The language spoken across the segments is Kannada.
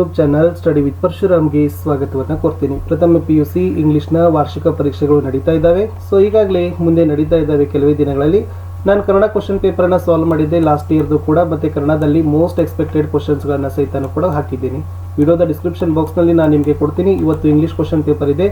ಯೂಟ್ಯೂಬ್ ಚಾನಲ್ ಸ್ಟಡಿ ವಿತ್ ಪರಶುರಾಮ್ಗೆ ಸ್ವಾಗತವನ್ನು ಕೊಡ್ತೀನಿ. ಪ್ರಥಮ PUC ಇಂಗ್ಲಿಷ್ನ ವಾರ್ಷಿಕ ಪರೀಕ್ಷೆಗಳು ನಡೀತಾ ಇದ್ದಾವೆ. ಸೊ ಈಗಾಗಲೇ ಮುಂದೆ ನಡೀತಾ ಇದ್ದಾವೆ. ಕೆಲವೇ ದಿನಗಳಲ್ಲಿ ನಾನು ಕನ್ನಡ ಕ್ವಶನ್ ಪೇಪರನ್ನು ಸಾಲ್ವ್ ಮಾಡಿದ್ದೆ ಲಾಸ್ಟ್ ಇಯರ್ದು ಕೂಡ, ಮತ್ತು ಕನ್ನಡದಲ್ಲಿ ಮೋಸ್ಟ್ ಎಕ್ಸ್ಪೆಕ್ಟೆಡ್ ಕ್ವಶನ್ಸ್ಗಳನ್ನು ಸಹಿತ ಕೂಡ ಹಾಕಿದ್ದೀನಿ. ವಿಡಿಯೋದ ಡಿಸ್ಕ್ರಿಪ್ಷನ್ ಬಾಕ್ಸ್ನಲ್ಲಿ ನಾನು ನಿಮಗೆ ಕೊಡ್ತೀನಿ. ಇವತ್ತು ಇಂಗ್ಲಿಷ್ ಕ್ವಶನ್ ಪೇಪರ್ ಇದೆ.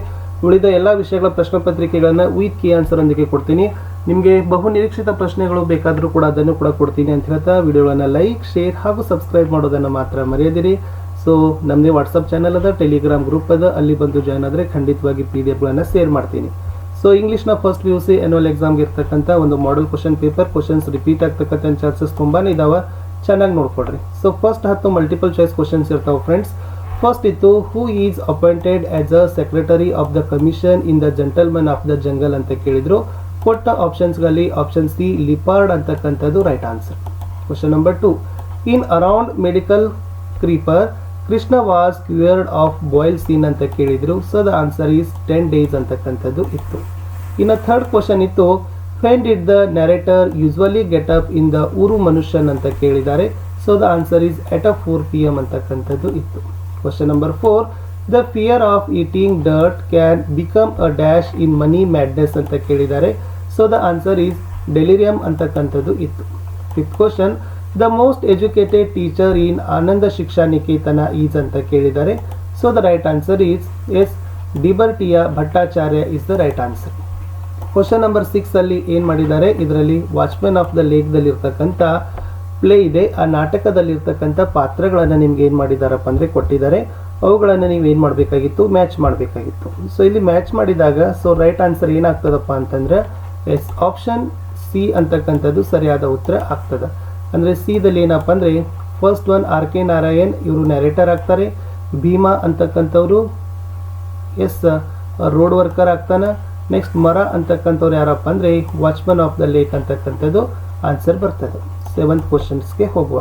ಉಳಿದ ಎಲ್ಲ ವಿಷಯಗಳ ಪ್ರಶ್ನೆ ಪತ್ರಿಕೆಗಳನ್ನು ವಿತ್ ಕೀ ಆನ್ಸರ್ ಒಂದಿಗೆ ಕೊಡ್ತೀನಿ. ನಿಮಗೆ ಬಹು ನಿರೀಕ್ಷಿತ ಪ್ರಶ್ನೆಗಳು ಬೇಕಾದರೂ ಕೂಡ ಅದನ್ನು ಕೂಡ ಕೊಡ್ತೀನಿ ಅಂತ ಹೇಳ್ತಾ ವಿಡಿಯೋಗಳನ್ನು ಲೈಕ್, ಶೇರ್ ಹಾಗೂ ಸಬ್ಸ್ಕ್ರೈಬ್ ಮಾಡೋದನ್ನು ಮಾತ್ರ ಮರೆಯದಿರಿ. ಸೊ ನಮ್ಮದೇ ವಾಟ್ಸಪ್ ಚಾನಲ್ ಅದ, ಟೆಲಿಗ್ರಾಮ್ ಗ್ರೂಪ್ ಅದ, ಅಲ್ಲಿ ಬಂದು ಜಾಯ್ನ್ ಆದರೆ ಖಂಡಿತವಾಗಿ PDF ಶೇರ್ ಮಾಡ್ತೀನಿ. ಸೊ ಇಂಗ್ಲೀಷ್ನ ಫಸ್ಟ್ PUC ಆ್ಯನ್ಯುವಲ್ ಎಕ್ಸಾಮ್ಗೆ ಇರ್ತಕ್ಕಂಥ ಒಂದು model question paper, questions repeat ಆಗ್ತಕ್ಕಂಥ ಚಾನ್ಸಸ್ ತುಂಬಾ ಇದಾವೆ. ಚೆನ್ನಾಗಿ ನೋಡ್ಕೊಡ್ರಿ. So first 10 multiple choice questions ಇರ್ತಾವೆ ಫ್ರೆಂಡ್ಸ್. ಫಸ್ಟ್ ಇತ್ತು, who is appointed as a secretary of the commission in the gentleman of the jungle ಅಂತ ಕೇಳಿದ್ರು. ಕೊಟ್ಟ ಆಪ್ಷನ್ಸ್ಗಳಲ್ಲಿ ಆಪ್ಷನ್ ಸಿ ಲಿಪಾರ್ಡ್ ಅಂತಕ್ಕಂಥದ್ದು right answer. Question number 2, in around medical creeper Krishna was cured of boil seen ಅಂತ ಕೇಳಿದ್ರು. So the answer is 10 days ಅಂತಕ್ಕಂಥದ್ದು ಇತ್ತು. ಇನ್ನು ಥರ್ಡ್ ಕ್ವಶನ್ ಇತ್ತು, when did the narrator usually get up in the ಊರು ಮನುಷ್ಯನ್ ಅಂತ ಕೇಳಿದ್ದಾರೆ. So the answer is at 4 PM ಅಂತಕ್ಕಂಥದ್ದು ಇತ್ತು. Question number 4, the fear of eating dirt can become a dash in money madness ಅಂತ ಕೇಳಿದ್ದಾರೆ. So the answer is delirium ಅಂತಕ್ಕಂಥದ್ದು ಇತ್ತು. Fifth question, the most educated teacher in Ananda Shiksha Niketan is ಅಂತ ಕೇಳಿದ್ದಾರೆ. So the right answer is S ಡಿಬರ್ಟಿಯ Bhattacharya is the right answer. Question number 6 ಅಲ್ಲಿ ಏನು ಮಾಡಿದ್ದಾರೆ, ಇದರಲ್ಲಿ ವಾಚ್ಮನ್ ಆಫ್ ದ ಲೇಕ್ದಲ್ಲಿ ಇರ್ತಕ್ಕಂಥ ಪ್ಲೇ ಇದೆ. ಆ ನಾಟಕದಲ್ಲಿರ್ತಕ್ಕಂಥ ಪಾತ್ರಗಳನ್ನು ನಿಮ್ಗೆ ಏನು ಮಾಡಿದಾರಪ್ಪ ಅಂದರೆ ಕೊಟ್ಟಿದ್ದಾರೆ. ಅವುಗಳನ್ನು ನೀವು ಏನು ಮಾಡಬೇಕಾಗಿತ್ತು, ಮ್ಯಾಚ್ ಮಾಡಬೇಕಾಗಿತ್ತು. ಸೊ ಇಲ್ಲಿ ಮ್ಯಾಚ್ ಮಾಡಿದಾಗ ಸೊ ರೈಟ್ ಆನ್ಸರ್ ಏನಾಗ್ತದಪ್ಪ ಅಂತಂದ್ರೆ ಎಸ್ ಆಪ್ಷನ್ ಸಿ ಅಂತಕ್ಕಂಥದ್ದು ಸರಿಯಾದ ಉತ್ತರ ಆಗ್ತದೆ. ಅಂದರೆ ಸಿದಲ್ಲಿ ಏನಪ್ಪ ಅಂದರೆ ಫಸ್ಟ್ ಒನ್ RK ನಾರಾಯಣ್, ಇವರು ನ್ಯಾರೇಟರ್ ಆಗ್ತಾರೆ. ಭೀಮಾ ಅಂತಕ್ಕಂಥವ್ರು ಎಸ್ ರೋಡ್ ವರ್ಕರ್ ಆಗ್ತಾನೆ. ನೆಕ್ಸ್ಟ್ ಮರ ಅಂತಕ್ಕಂಥವ್ರು ಯಾರಪ್ಪ ಅಂದರೆ ವಾಚ್ಮನ್ ಆಫ್ ದ ಲೇಕ್ ಅಂತಕ್ಕಂಥದ್ದು ಆನ್ಸರ್ ಬರ್ತದೆ. 7th ಕ್ವಶನ್ಸ್ಗೆ ಹೋಗುವ.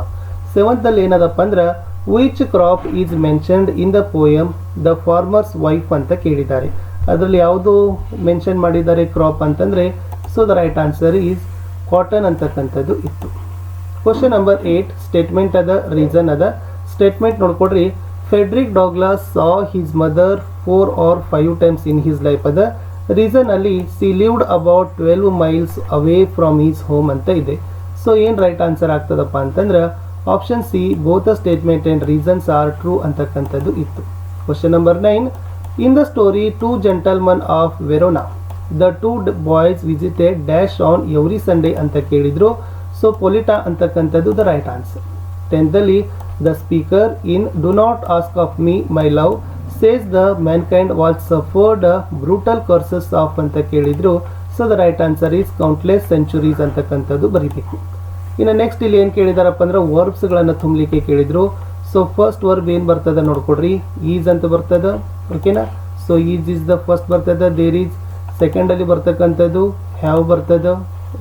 7th ಅಲ್ಲಿ ಏನದಪ್ಪ ಅಂದ್ರೆ which crop is mentioned in the poem the farmers wife ಅಂತ ಕೇಳಿದ್ದಾರೆ. ಅದರಲ್ಲಿ ಯಾವುದು ಮೆನ್ಷನ್ ಮಾಡಿದ್ದಾರೆ ಕ್ರಾಪ್ ಅಂತಂದರೆ so the right answer is cotton ಅಂತಕ್ಕಂಥದ್ದು ಇತ್ತು. ಕ್ವಶನ್ ನಂಬರ್ 8, ಸ್ಟೇಟ್ಮೆಂಟ್ ಅದ, ರೀಸನ್ ಅದ. ಸ್ಟೇಟ್ಮೆಂಟ್ ನೋಡ್ಕೊಡ್ರಿ, Frederick ಡಾಗ್ಲಾಸ್ saw his mother 4 or 5 times in his life ಅದ. ರೀಸನ್ ಅಲ್ಲಿ C lived about 12 miles away from his home ಅಂತ ಇದೆ. ಸೊ ಏನು ರೈಟ್ ಆನ್ಸರ್ ಆಗ್ತದಪ್ಪ ಅಂತಂದ್ರೆ option C both the statement and reasons are true ಅಂತಕ್ಕಂಥದ್ದು ಇತ್ತು. Question number 9, in the story 2 gentlemen of Verona the 2 boys visited dash on every Sunday ಅಂತ ಕೇಳಿದ್ರು. ಸೊ ಪೊಲಿಟಾ ಅಂತಕ್ಕಂಥದ್ದು ದ ರೈಟ್ ಆನ್ಸರ್. 10th ಅಲ್ಲಿ the speaker in do not ask of me my love says the mankind was suffered brutal curses of ಅಂತ ಕೇಳಿದ್ರು. So the right answer is countless centuries ಅಂತಕ್ಕಂಥದ್ದು ಬರೀಬೇಕು. ಇನ್ನು ನೆಕ್ಸ್ಟ್ ಇಲ್ಲಿ ಏನು ಕೇಳಿದಾರಪ್ಪ ಅಂದ್ರೆ ವರ್ಬ್ಸ್ಗಳನ್ನು ತುಂಬಲಿಕ್ಕೆ ಕೇಳಿದ್ರು. ಸೊ ಫಸ್ಟ್ ವರ್ಬ್ ಏನು ಬರ್ತದೆ ನೋಡ್ಕೊಡ್ರಿ, ಈಸ್ ಅಂತ ಬರ್ತದೆ. ಓಕೆನಾ. So is is the first ಬರ್ತದೆ. ದೇರ್ ಈಸ್ ಸೆಕೆಂಡಲ್ಲಿ ಬರ್ತಕ್ಕಂಥದ್ದು ಹ್ಯಾವ್ ಬರ್ತದೆ.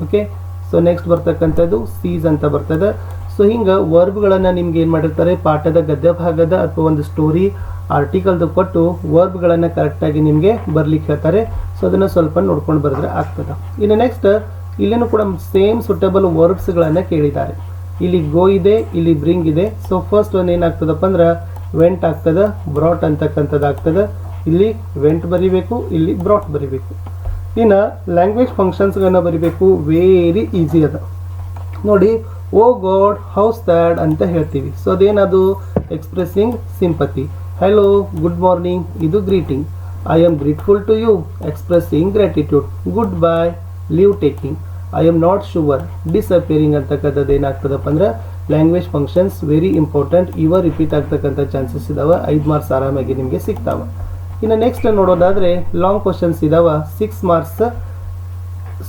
ಓಕೆ. ಸೊ ನೆಕ್ಸ್ಟ್ ಬರ್ತಕ್ಕಂಥದ್ದು ಸೀಸ್ ಅಂತ ಬರ್ತದೆ. ಸೊ ಹಿಂಗೆ ವರ್ಬ್ಗಳನ್ನು ನಿಮ್ಗೆ ಏನು ಮಾಡಿರ್ತಾರೆ, ಪಾಠದ ಗದ್ಯ ಭಾಗದ ಅಥವಾ ಒಂದು ಸ್ಟೋರಿ ಆರ್ಟಿಕಲ್ದು ಕೊಟ್ಟು ವರ್ಬ್ಗಳನ್ನು ಕರೆಕ್ಟಾಗಿ ನಿಮಗೆ ಬರ್ಲಿಕ್ಕೆ ಹೇಳ್ತಾರೆ. ಸೊ ಅದನ್ನು ಸ್ವಲ್ಪ ನೋಡ್ಕೊಂಡು ಬರೆದ್ರೆ ಆಗ್ತದೆ. ಇನ್ನು ನೆಕ್ಸ್ಟ್ ಇಲ್ಲೇನು ಕೂಡ ಸೇಮ್ ಸುಟೇಬಲ್ ವರ್ಬ್ಸ್ಗಳನ್ನು ಕೇಳಿದ್ದಾರೆ. ಇಲ್ಲಿ ಗೋ ಇದೆ, ಇಲ್ಲಿ ಬ್ರಿಂಗ್ ಇದೆ. ಸೊ ಫಸ್ಟ್ ಒಂದು ಏನಾಗ್ತದಪ್ಪ ಅಂದ್ರೆ ವೆಂಟ್ ಆಗ್ತದೆ, ಬ್ರಾಟ್ ಅಂತಕ್ಕಂಥದ್ದು ಆಗ್ತದೆ. ಇಲ್ಲಿ ವೆಂಟ್ ಬರಿಬೇಕು, ಇಲ್ಲಿ ಬ್ರಾಟ್ ಬರಿಬೇಕು. ಇನ್ನು ಲ್ಯಾಂಗ್ವೇಜ್ ಫಂಕ್ಷನ್ಸ್ಗಳನ್ನ ಬರಿಬೇಕು. ವೆರಿ ಈಸಿ ಅದ ನೋಡಿ. ಓ ಗಾಡ್ ಹೌ ಸ್ಯಾಡ್ ಅಂತ ಹೇಳ್ತೀವಿ. ಸೊ ಅದೇನದು expressing sympathy. Hello, good morning ಇದು greeting. I am grateful to you expressing gratitude. Good bye leave taking. I am not sure disappearing ಅಂತಕ್ಕಂಥದ್ದು ಏನಾಗ್ತದಪ್ಪ ಅಂದ್ರೆ ಲ್ಯಾಂಗ್ವೇಜ್ ಫಂಕ್ಷನ್ಸ್ ವೆರಿ ಇಂಪಾರ್ಟೆಂಟ್. ಇವ ರಿಪೀಟ್ ಆಗ್ತಕ್ಕಂಥ ಚಾನ್ಸಸ್ ಇದಾವೆ. 5 marks ಆರಾಮಾಗಿ ನಿಮಗೆ ಸಿಗ್ತಾವೆ. ಇನ್ನು ನೆಕ್ಸ್ಟ್ ನೋಡೋದಾದರೆ ಲಾಂಗ್ ಕ್ವಶನ್ಸ್ ಇದಾವೆ. 6 marks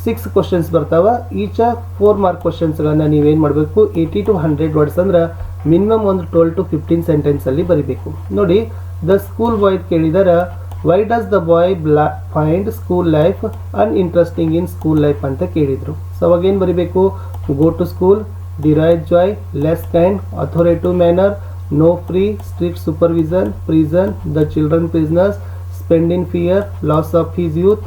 6 ಕ್ವಶನ್ಸ್ ಬರ್ತಾವೆ. ಈಚ 4 mark ಕ್ವಶನ್ಸ್ಗಳನ್ನ ನೀವೇನು ಮಾಡಬೇಕು, 80 to 100 ವರ್ಡ್ಸ್ ಅಂದ್ರೆ ಮಿನಿಮಮ್ ಒಂದು 12 to 15 ಸೆಂಟೆನ್ಸಲ್ಲಿ ಬರಿಬೇಕು. ನೋಡಿ, ದ ಸ್ಕೂಲ್ ಬಾಯ್ ಕೇಳಿದಾರೆ, why does the boy find school life uninteresting in school life ಅಂತ ಕೇಳಿದರು. ಸೊ ಅವಾಗ ಏನು ಬರಿಬೇಕು, go to school, derive joy, less kind, authoritative manner, no free, strict supervision, prison, the children prisoners, spend in fear, loss of his youth,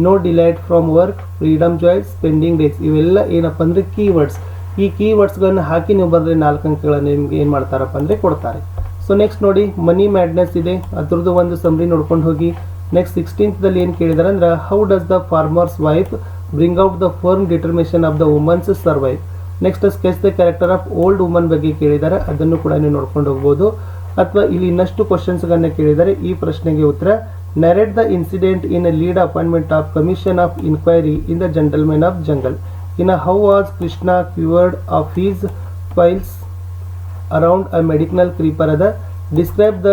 no delight from work, freedom joys, spending days. ಇವೆಲ್ಲ ಏನಪ್ಪ ಅಂದರೆ ಕೀವರ್ಡ್ಸ್. ಈ ಕೀವರ್ಡ್ಸ್ಗಳನ್ನು ಹಾಕಿ ನೀವು ಬರೆದ್ರೆ 4 ಅಂಕಗಳನ್ನು ನಿಮಗೆ ಏನು ಮಾಡ್ತಾರಪ್ಪ ಅಂದರೆ ಕೊಡ್ತಾರೆ. ಸೊ ನೆಕ್ಸ್ಟ್ ನೋಡಿ ಮನಿ ಮ್ಯಾಡ್ನೆಸ್ ಇದೆ, ಅದ್ರದ್ದು ಒಂದು ಸಮ್ರಿ ನೋಡ್ಕೊಂಡು ಹೋಗಿ. ನೆಕ್ಸ್ಟ್ 16th ಏನು ಕೇಳಿದಾರೆ ಅಂದ್ರೆ how does the farmers wife bring out the firm determination of the women's survive. Next sketch the character of old woman ಬಗ್ಗೆ ಕೇಳಿದ್ದಾರೆ, ಅದನ್ನು ಕೂಡ ನೀವು ನೋಡ್ಕೊಂಡು ಹೋಗ್ಬೋದು. ಅಥವಾ ಇಲ್ಲಿ ಇನ್ನಷ್ಟು ಕ್ವಶನ್ಸ್ಗಳನ್ನ ಕೇಳಿದ್ದಾರೆ. ಈ ಪ್ರಶ್ನೆಗೆ ಉತ್ತರ narrate the incident in lead appointment of commission of inquiry in the gentlemen of jungle. ಇನ್ನು how was Krishna cured of his piles around a medical creeper ಅದ. Describe the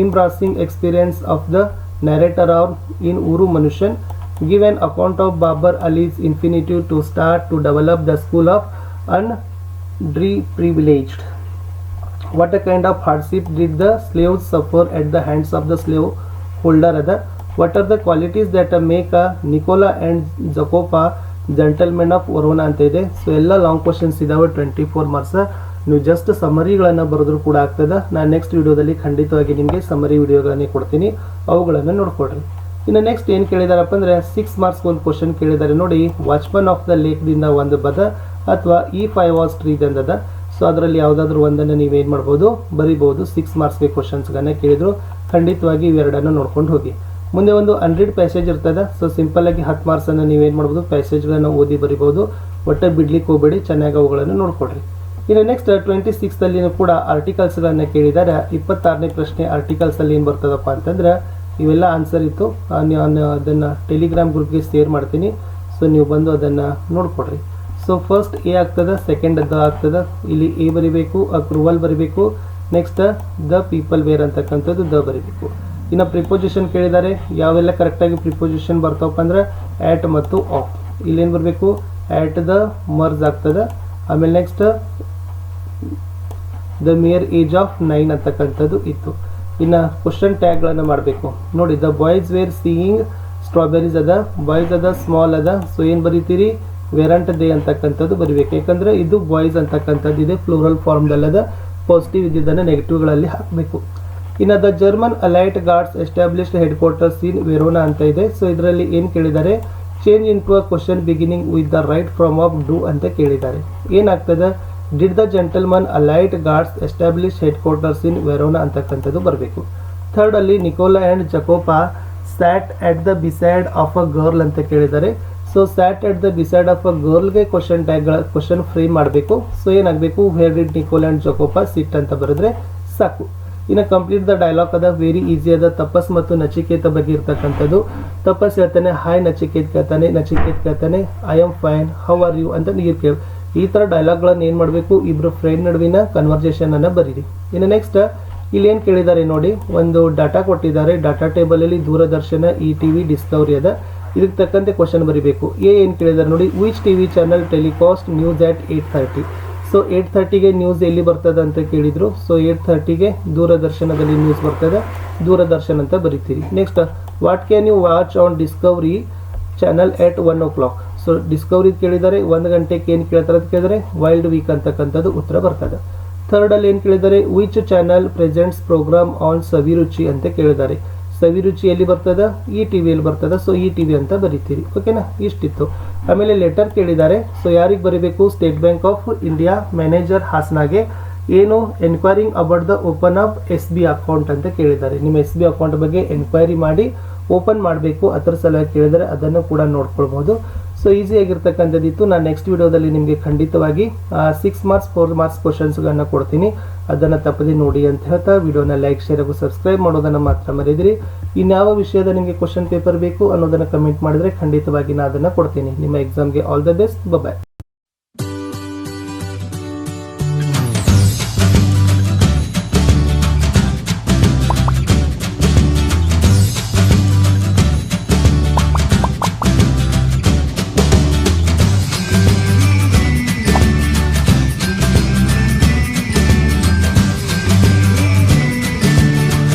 embarrassing experience of the narrator in Uru Manushan. Give an account of Babar Ali's infinitude to start to develop the school of underprivileged. What a kind of hardship did the slaves suffer at the hands of the slave holder other. What are the qualities that make a Nicola and Jacopa gentlemen of Verona ಅಂತ ಇದೆ. ಸೊ ಎಲ್ಲ ಲಾಂಗ್ ಕ್ವಶನ್ಸ್ ಇದಾವೆ, 24 ಮಾರ್ಕ್ಸ್. ನೀವು ಜಸ್ಟ್ ಸಮರಿಗಳನ್ನು ಬರೆದ್ರು ಕೂಡ ಆಗ್ತದೆ. ನಾನು ನೆಕ್ಸ್ಟ್ ವಿಡಿಯೋದಲ್ಲಿ ಖಂಡಿತವಾಗಿ ನಿಮಗೆ ಸಮರಿ ವಿಡಿಯೋಗಳನ್ನೇ ಕೊಡ್ತೀನಿ, ಅವುಗಳನ್ನು ನೋಡ್ಕೊಡ್ರಿ. ಇನ್ನು ನೆಕ್ಸ್ಟ್ ಏನು ಕೇಳಿದಾರಪ್ಪ ಅಂದರೆ 6 ಮಾರ್ಕ್ಸ್ ಒಂದು ಕ್ವಶನ್ ಕೇಳಿದ್ದಾರೆ ನೋಡಿ. ವಾಚ್ಮನ್ ಆಫ್ ದ ಲೇಕ್ದಿಂದ ಒಂದು ಪದ ಅಥವಾ ಈ 5 ವಾಸ್ ಟ್ರೀದಂದದ. ಸೊ ಅದರಲ್ಲಿ ಯಾವುದಾದ್ರೂ ಒಂದನ್ನು ನೀವೇನು ಮಾಡ್ಬೋದು, ಬರಿಬೋದು. 6 ಮಾರ್ಕ್ಸ್ಗೆ ಕ್ವಶನ್ಸ್ಗಳನ್ನ ಕೇಳಿದ್ರು, ಖಂಡಿತವಾಗಿ ಇವೆರಡನ್ನು ನೋಡ್ಕೊಂಡು ಹೋಗಿ. ಮುಂದೆ ಒಂದು 100 ಪ್ಯಾಸೇಜ್ ಇರ್ತದೆ. ಸೊ ಸಿಂಪಲ್ ಆಗಿ 10 ಮಾರ್ಕ್ಸನ್ನು ನೀವೇನು ಮಾಡ್ಬೋದು, ಪ್ಯಾಸೇಜ್ಗಳನ್ನು ಓದಿ ಬರಿಬೋದು. ಒಟ್ಟೆ ಬಿಡ್ಲಿಕ್ಕೆ ಹೋಗಬೇಡಿ, ಚೆನ್ನಾಗಿ ಅವುಗಳನ್ನು ನೋಡ್ಕೊಡ್ರಿ. ಇನ್ನು ನೆಕ್ಸ್ಟ್ 26th ಕೂಡ ಆರ್ಟಿಕಲ್ಸ್ಗಳನ್ನ ಕೇಳಿದ್ದಾರೆ. 26ನೇ ಪ್ರಶ್ನೆ ಆರ್ಟಿಕಲ್ಸಲ್ಲಿ ಏನು ಬರ್ತದಪ್ಪ ಅಂತಂದ್ರೆ ಇವೆಲ್ಲ ಆನ್ಸರ್ ಇತ್ತು. ನಾನು ಅದನ್ನು ಟೆಲಿಗ್ರಾಮ್ ಗ್ರೂಪ್ಗೆ ಶೇರ್ ಮಾಡ್ತೀನಿ. ಸೊ ನೀವು ಬಂದು ಅದನ್ನು ನೋಡ್ಕೊಡ್ರಿ. ಸೊ ಫಸ್ಟ್ ಎ ಆಗ್ತದೆ, ಸೆಕೆಂಡ್ ದ ಆಗ್ತದೆ. ಇಲ್ಲಿ ಎ ಬರಿಬೇಕು, ಅಪ್ರೂವಲ್ ಬರಿಬೇಕು. ನೆಕ್ಸ್ಟ್ ದ ಪೀಪಲ್ ವೇರ್ ಅಂತಕ್ಕಂಥದ್ದು ದ ಬರಿಬೇಕು. ಇನ್ನು ಪ್ರಿಪೋಸಿಷನ್ ಕೇಳಿದ್ದಾರೆ. ಯಾವೆಲ್ಲ ಕರೆಕ್ಟಾಗಿ ಪ್ರಿಪೋಸಿಷನ್ ಬರ್ತಾವಪ್ಪ ಅಂದ್ರೆ ಆ್ಯಟ್ ಮತ್ತು ಆಫ್. ಇಲ್ಲೇನು ಬರಬೇಕು, ಆ್ಯಟ್ ದ ಮರ್ಜ್ ಆಗ್ತದೆ. ಆಮೇಲೆ next the mere age of 9 ಅಂತಕ್ಕಂಥದ್ದು ಇತ್ತು. ಇನ್ನು ಕ್ವಶನ್ ಟ್ಯಾಗ್ಗಳನ್ನು ಮಾಡಬೇಕು ನೋಡಿ. The boys were seeing strawberries ಅದ, ಬಾಯ್ಸ್ ಅದ, ಸ್ಮಾಲ್ ಅದ. ಸೊ ಏನು ಬರೀತೀರಿ, ವೆರಂಟ್ ದೇ ಅಂತಕ್ಕಂಥದ್ದು ಬರಿಬೇಕು. ಯಾಕಂದರೆ ಇದು ಬಾಯ್ಸ್ ಅಂತಕ್ಕಂಥದ್ದು ಇದೆ, ಫ್ಲೋರಲ್ ಫಾರ್ಮ್ದಲ್ಲದ. ಪಾಸಿಟಿವ್ ಇದ್ದಿದ್ದನ್ನು ನೆಗೆಟಿವ್ಗಳಲ್ಲಿ ಹಾಕಬೇಕು. ಇನ್ನು the German allied guards established headquarters in Verona ಅಂತ ಇದೆ. ಸೊ ಇದರಲ್ಲಿ ಏನು ಕೇಳಿದ್ದಾರೆ, change into a question beginning with the right form of do ಅಂತ ಕೇಳಿದ್ದಾರೆ. ಏನಾಗ್ತದೆ, did the gentleman allied guards establish headquarters in Verona ಅಂತಕ್ಕಂಥದ್ದು ಬರಬೇಕು. ಥರ್ಡ್ ಅಲ್ಲಿ Nicola and Jacopo sat at the beside of a girl ಅಂತ ಕೇಳಿದ್ದಾರೆ. So sat at the beside of a ಗರ್ಲ್ಗೆ ಕ್ವಶನ್ ಟ್ಯಾಗ್ಗಳ ಕ್ವಶನ್ ಫ್ರೇಮ್ ಮಾಡಬೇಕು. ಸೊ ಏನಾಗಬೇಕು, ವೇರ್ ಡಿಡ್ ನಿಕೋಲಾ ಆ್ಯಂಡ್ ಜಕೋಪಾ ಸಿಟ್ ಅಂತ ಬರೆದ್ರೆ ಸಾಕು. ಇನ್ನು ಕಂಪ್ಲೀಟ್ ದ ಡೈಲಾಗ್ ಅದ, ವೆರಿ ಈಸಿ ಅದ. ತಪಸ್ ಮತ್ತು ನಚಿಕೇತ ಬಗ್ಗೆ ಇರ್ತಕ್ಕಂಥದ್ದು. ತಪಸ್ ಹೇಳ್ತಾನೆ ಹಾಯ್, ನಚಿಕೇತ್ ಕೇಳ್ತಾನೆ, ನಚಿಕೇತ್ ಕೇಳ್ತಾನೆ I am fine, how are you ಅಂತ ನೀರು ಕೇಳಿ. ಈ ಥರ ಡೈಲಾಗ್ಗಳನ್ನು ಏನು ಮಾಡಬೇಕು, ಇಬ್ಬರು ಫ್ರೆಂಡ್ ನಡುವಿನ ಕನ್ವರ್ಸೇಷನನ್ನು ಬರೀರಿ. ಇನ್ನು ನೆಕ್ಸ್ಟ್ ಇಲ್ಲಿ ಏನು ಕೇಳಿದ್ದಾರೆ ನೋಡಿ, ಒಂದು ಡಾಟಾ ಕೊಟ್ಟಿದ್ದಾರೆ. ಡಾಟಾ ಟೇಬಲಲ್ಲಿ ದೂರದರ್ಶನ, ಈ ಟಿ ವಿ, ಡಿಸ್ಕವರಿ ಅದ. ಇದಕ್ಕೆ ತಕ್ಕಂತೆ ಕ್ವಶನ್ ಬರೀಬೇಕು. ಏನು ಕೇಳಿದ್ದಾರೆ ನೋಡಿ, which T V channel telecast news at 8:30. So 8:30ಗೆ ನ್ಯೂಸ್ ಎಲ್ಲಿ ಬರ್ತದೆ ಅಂತ ಕೇಳಿದರು. ಸೊ 8:30ಗೆ ದೂರದರ್ಶನದಲ್ಲಿ ನ್ಯೂಸ್ ಬರ್ತದೆ, ದೂರದರ್ಶನ ಅಂತ ಬರೀತೀರಿ. Next what can you watch on Discovery channel at 1 o'clock. So Discovery ಕೇಳಿದ್ದಾರೆ. 1 ಗಂಟೆಗೆ ಏನು ಕೇಳ್ತಾರೆ ಅಂತ ಕೇಳಿದರೆ ವೈಲ್ಡ್ ವೀಕ್ ಅಂತಕ್ಕಂಥದ್ದು ಉತ್ತರ ಬರ್ತದೆ. ಥರ್ಡಲ್ಲಿ ಏನು ಕೇಳಿದ್ದಾರೆ, which channel presents programme on Saviruchi ಅಂತ ಕೇಳಿದ್ದಾರೆ. ಸವಿರುಚಿ ಎಲ್ಲಿ ಬರ್ತದೆ, ಈ ಟಿ ವಿಯಲ್ಲಿ ಬರ್ತದೆ. ಸೊ ಈ ಟಿ ವಿ ಅಂತ ಬರೀತೀರಿ. ಓಕೆನಾ, ಇಷ್ಟಿತ್ತು. ಆಮೇಲೆ ಲೆಟರ್ ಕೇಳಿದ್ದಾರೆ. ಸೊ ಯಾರಿಗೆ ಬರೀಬೇಕು, State Bank of India manager ಹಾಸನಾಗೆ ಏನು enquiring about the open of SB account ಅಂತ ಕೇಳಿದ್ದಾರೆ. ನಿಮ್ಮ SB ಅಕೌಂಟ್ ಬಗ್ಗೆ ಎನ್ಕ್ವೈರಿ ಮಾಡಿ ಓಪನ್ ಮಾಡಬೇಕು, ಅದರ ಸಲುವಾಗಿ ಕೇಳಿದರೆ ಅದನ್ನು ಕೂಡ ನೋಡ್ಕೊಳ್ಬೋದು. ಸೊ ಈಸಿಯಾಗಿರ್ತಕ್ಕಂಥದ್ದಿತ್ತು. ನಾನು ನೆಕ್ಸ್ಟ್ ವಿಡಿಯೋದಲ್ಲಿ ನಿಮಗೆ ಖಂಡಿತವಾಗಿ 6 ಮಾರ್ಕ್ಸ್ 4 ಮಾರ್ಕ್ಸ್ ಕ್ವಶನ್ಸ್ಗಳನ್ನು ಕೊಡ್ತೀನಿ, ಅದನ್ನು ತಪ್ಪದೆ ನೋಡಿ ಅಂತ ಹೇಳ್ತಾ ವಿಡಿಯೋನ ಲೈಕ್, ಶೇರ್ ಹಾಗೂ ಸಬ್ಸ್ಕ್ರೈಬ್ ಮಾಡೋದನ್ನು ಮಾತ್ರ ಮರೆಯದಿರಿ. ಇನ್ಯಾವ ವಿಷಯದ ನಿಮಗೆ ಕ್ವಶನ್ ಪೇಪರ್ ಬೇಕು ಅನ್ನೋದನ್ನು ಕಮೆಂಟ್ ಮಾಡಿದರೆ ಖಂಡಿತವಾಗಿ ನಾನು ಅದನ್ನು ಕೊಡ್ತೀನಿ. ನಿಮ್ಮ ಎಕ್ಸಾಮ್ಗೆ ಆಲ್ ದ ಬೆಸ್ಟ್. ಬಾಯ್.